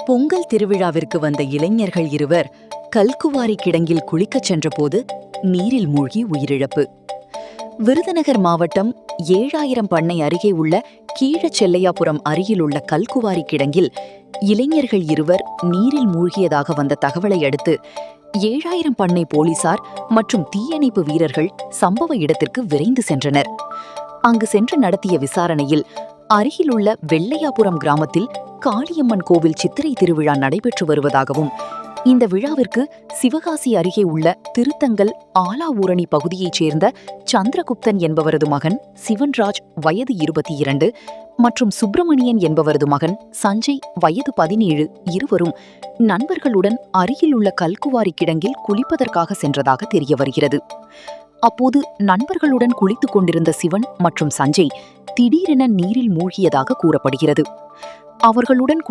பொங்கல் திருவிழாவிற்கு வந்த இளைஞர்கள் இருவர் கல்குவாரி கிடங்கில் குளிக்கச் சென்றபோது நீரில் மூழ்கி உயிரிழப்பு. விருதுநகர் மாவட்டம் 7000 பண்ணை அருகே உள்ள கீழச்செல்லையாபுரம் அருகிலுள்ள கல்குவாரி கிடங்கில் இளைஞர்கள் இருவர் நீரில் மூழ்கியதாக வந்த தகவலை அடுத்து 7000 பண்ணை போலீசார் மற்றும் தீயணைப்பு வீரர்கள் சம்பவ இடத்திற்கு விரைந்து சென்றனர். அங்கு சென்று நடத்திய விசாரணையில் அருகிலுள்ள வெள்ளையாபுரம் கிராமத்தில் காளியம்மன் கோவில் சித்திரை திருவிழா நடைபெற்று வருவதாகவும், இந்த விழாவிற்கு சிவகாசி அருகே உள்ள திருத்தங்கல் ஆலாவூரணி பகுதியைச் சேர்ந்த சந்திரகுப்தன் என்பவரது மகன் சிவன்ராஜ் வயது 22 மற்றும் சுப்பிரமணியன் என்பவரது மகன் சஞ்சய் வயது 17 இருவரும் நண்பர்களுடன் அருகிலுள்ள கல்குவாரி கிடங்கில் குளிப்பதற்காக சென்றதாக தெரிய வருகிறது. அப்போது நண்பர்களுடன் குளித்துக் கொண்டிருந்த சிவன் மற்றும் சஞ்சய் திடீரென நீரில் மூழ்கியதாக கூறப்படுகிறது. அவர்களுடன்